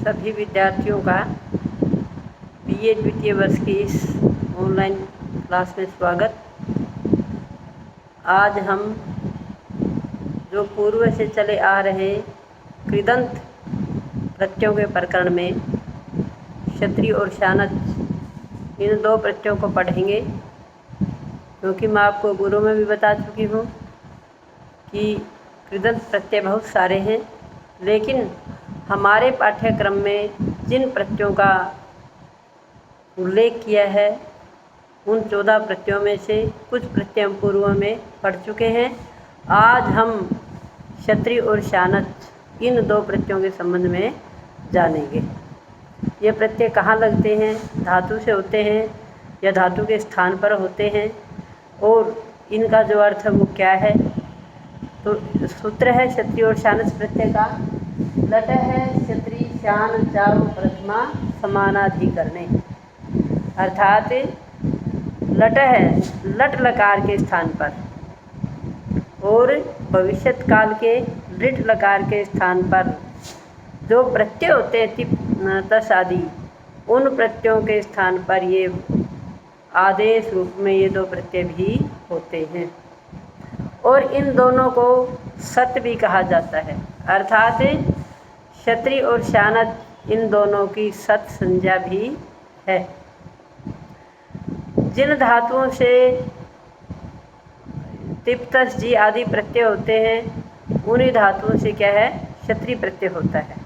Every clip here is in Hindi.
सभी विद्यार्थियों का बीए द्वितीय वर्ष की इस ऑनलाइन क्लास में स्वागत। आज हम जो पूर्व से चले आ रहे कृदंत प्रत्ययों के प्रकरण में क्षत्रिय और शानच इन दो प्रत्ययों को पढ़ेंगे, क्योंकि मैं आपको पूर्व में भी बता चुकी हूँ कि कृदंत प्रत्यय बहुत सारे हैं, लेकिन हमारे पाठ्यक्रम में जिन प्रत्ययों का उल्लेख किया है उन 14 प्रत्ययों में से कुछ प्रत्यय हम पूर्व में पढ़ चुके हैं। आज हम क्षत्रिय और शानच इन दो प्रत्ययों के संबंध में जानेंगे। ये प्रत्यय कहाँ लगते हैं, धातु से होते हैं या धातु के स्थान पर होते हैं, और इनका जो अर्थ है वो क्या है। तो सूत्र है क्षत्रिय और शानच प्रत्यय का, लट है क्षत्रिय शान चारु प्रथमा समानाधिकरणे, अर्थात लट है लट लकार के स्थान पर और भविष्यत काल के लिट लकार के स्थान पर जो प्रत्यय होते हैं तिप तस आदि, उन प्रत्ययों के स्थान पर ये आदेश रूप में ये दो प्रत्यय भी होते हैं। और इन दोनों को सत भी कहा जाता है, अर्थात क्षत्रिय और शानच इन दोनों की सत संज्ञा भी है। जिन धातुओं से तिप तस जी आदि प्रत्यय होते हैं उन्हीं धातुओं से क्या है, क्षत्रिय प्रत्यय होता है।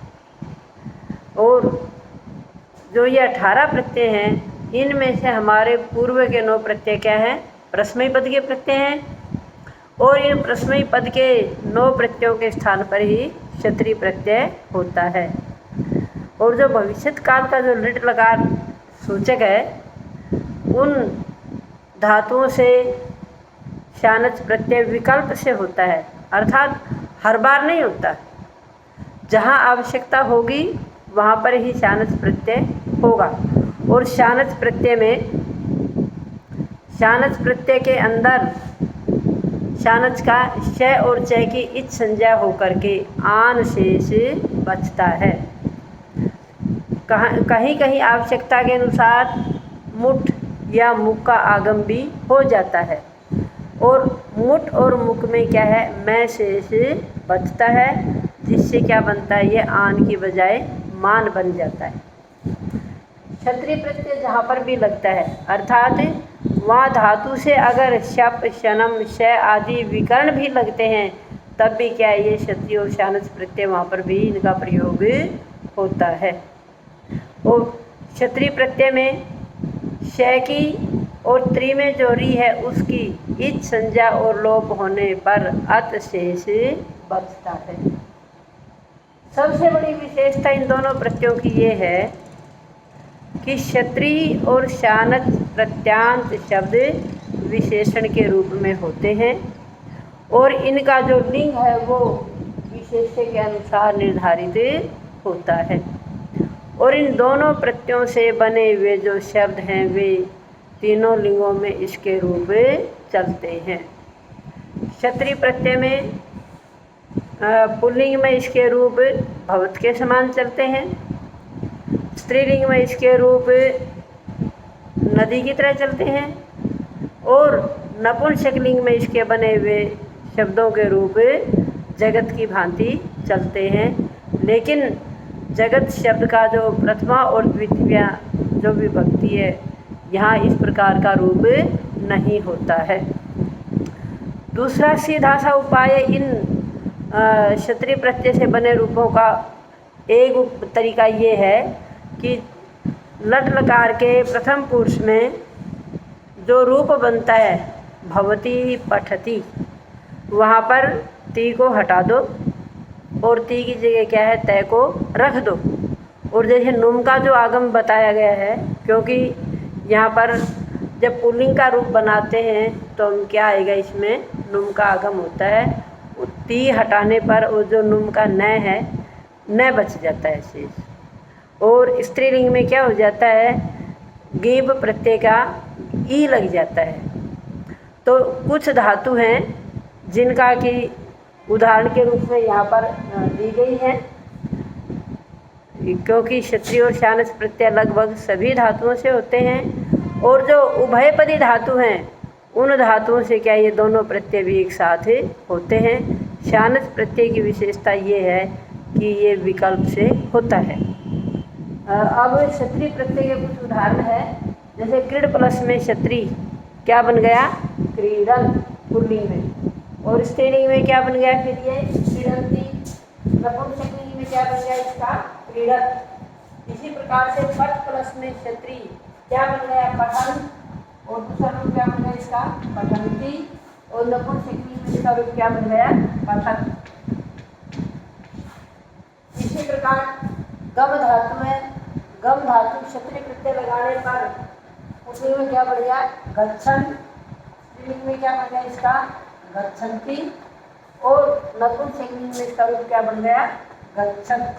और जो ये 18 प्रत्यय हैं, इनमें से हमारे पूर्व के 9 प्रत्यय क्या हैं, प्रश्मयी पद के प्रत्यय हैं, और इन प्रश्मयी पद के 9 प्रत्ययों के स्थान पर ही क्षत्रिय प्रत्यय होता है। और जो भविष्यत काल का जो लिट लकार सूचक है, उन धातुओं से शानच प्रत्यय विकल्प से होता है, अर्थात हर बार नहीं होता। जहाँ आवश्यकता होगी वहाँ पर ही शानच प्रत्यय होगा। और शानच प्रत्यय के अंदर शानच का श और च की इच संज्ञा होकर के आन शेष बचता है। कहीं कहीं आवश्यकता के अनुसार मुठ या मुख का आगम भी हो जाता है, और मुठ और मुख में क्या है, मैं शेष बचता है, जिससे क्या बनता है, ये आन की बजाय मान बन जाता है। क्षत्रिय प्रत्यय जहाँ पर भी लगता है, अर्थात वहाँ धातु से अगर शप शनम श आदि विकर्ण भी लगते हैं, तब भी क्या है, ये क्षत्रिय और शानच प्रत्यय वहाँ पर भी इनका प्रयोग होता है। और क्षत्रिय प्रत्यय में श की और त्रि में जो री है उसकी इच संज्ञा और लोप होने पर अत शेष बचता है। सबसे बड़ी विशेषता इन दोनों प्रत्ययों की ये है कि क्षत्रिय और शानच प्रत्यांत शब्द विशेषण के रूप में होते हैं, और इनका जो लिंग है वो विशेष्य के अनुसार निर्धारित होता है। और इन दोनों प्रत्ययों से बने हुए जो शब्द हैं वे तीनों लिंगों में इसके रूप चलते हैं। क्षत्रिय प्रत्यय में पुल्लिंग में इसके रूप भवत के समान चलते हैं, स्त्रीलिंग में इसके रूप नदी की तरह चलते हैं, और नपुंसक लिंग में इसके बने हुए शब्दों के रूप जगत की भांति चलते हैं। लेकिन जगत शब्द का जो प्रथमा और द्वितीय जो विभक्ति है, यहाँ इस प्रकार का रूप नहीं होता है। दूसरा सीधा सा उपाय इन क्षत्रिय प्रत्यय से बने रूपों का एक तरीका ये है कि लट लकार के प्रथम पुरुष में जो रूप बनता है भवती पठती, वहाँ पर ती को हटा दो और ती की जगह क्या है, तय को रख दो। और जैसे नुम का जो आगम बताया गया है, क्योंकि यहाँ पर जब पुल्लिंग का रूप बनाते हैं तो हम क्या आएगा, इसमें नुम का आगम होता है। ती हटाने पर वो जो नुम का न है, न बच जाता है शेष। और स्त्रीलिंग में क्या हो जाता है, गीब प्रत्यय का ई लग जाता है। तो कुछ धातु हैं जिनका कि उदाहरण के रूप में यहाँ पर दी गई है। क्योंकि क्षत्रिय और शानच प्रत्यय लगभग सभी धातुओं से होते हैं, और जो उभयपदी धातु हैं उन धातुओं से क्या ये दोनों प्रत्यय भी एक साथ होते हैं। शानच प्रत्यय की विशेषता ये है कि ये विकल्प से होता है। अब क्षत्रिय प्रत्यय के कुछ उदाहरण है, जैसे क्रीड प्लस में क्षत्रिय क्या बन गया, क्रीडन पुल्लिंग में, और स्त्रीलिंग में क्या बन गया फिर ये क्रीडंती, नपुंसकलिंग में क्या बन गया इसका क्रीडन। इसी प्रकार से पठ प्लस में क्षत्रिय क्या बन गया, पठन, और दूसरा रूप क्या बन गया इसका पठंती, और नपुंसकलिंग में इसका रूप क्या बन गया, पठन। इसी प्रकार गम धातु है, गम धातु क्षत्रिय प्रत्यय लगाने पर उसमें में क्या बन गया, गच्छन, स्त्रीलिंग में क्या बन गया इसका गच्छन्ति, और नपुंसकलिंग में इसका रूप क्या बन गया, गच्छत।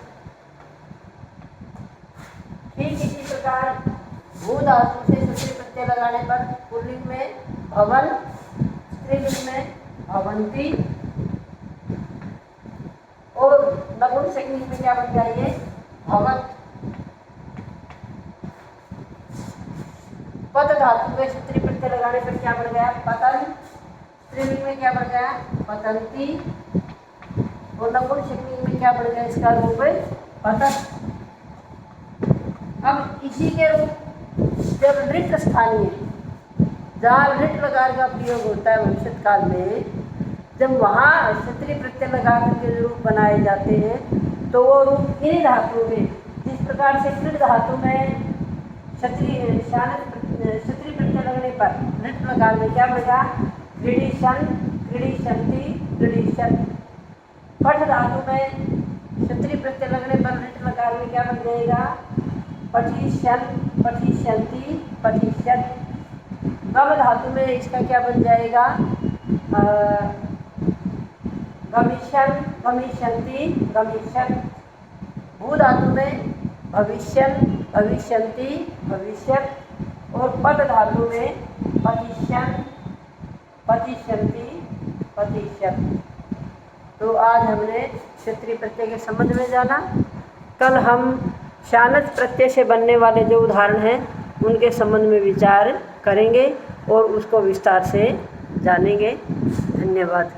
ठीक इसी प्रकार भू धातु से क्षत्रिय प्रत्यय लगाने पर पुल्लिंग में भवन, स्त्रीलिंग में भवंती, और नपुंसकलिंग में क्या बन गया ये भवत। पद धातु में क्षत्रिय प्रत्यय लगाने पर क्या बन गया, पतन, स्त्रीलिंग में क्या बन गया, पतंती, और नपुंसकलिंग में क्या बन गया इसका रूप पतन। अब इसी के रूप जब लिट स्थानीय, जहाँ लिट लकार का प्रयोग होता है भविष्य काल में, जब वहाँ क्षत्रिय प्रत्यय लगा करके रूप बनाए जाते हैं तो वो रूप इन्हीं धातुओं में, जिस प्रकार से क्रीड धातु में क्षत्रिय क्षत्रिय प्रत्यय लगने पर लिट लकार में क्या बनेगा, क्रीडिशन, क्रीडिशंति, क्रीडिशन। पठ धातु में क्षत्रिय प्रत्यय लगने पर लिट लकार में क्या बन जाएगा, पठिशन, पठिशंति, पठिशन। गम धातु में इसका क्या बन जाएगा, गमिशन, गमिशंति, गमिशन। भू धातु में भविष्यन, भविष्यंति, भविष्यत, और पद धातु में पतिशन, पतिशंति, पतिशत। तो आज हमने क्षत्रिय प्रत्यय के संबंध में जाना। कल हम शानच प्रत्यय से बनने वाले जो उदाहरण हैं उनके संबंध में विचार करेंगे और उसको विस्तार से जानेंगे। धन्यवाद।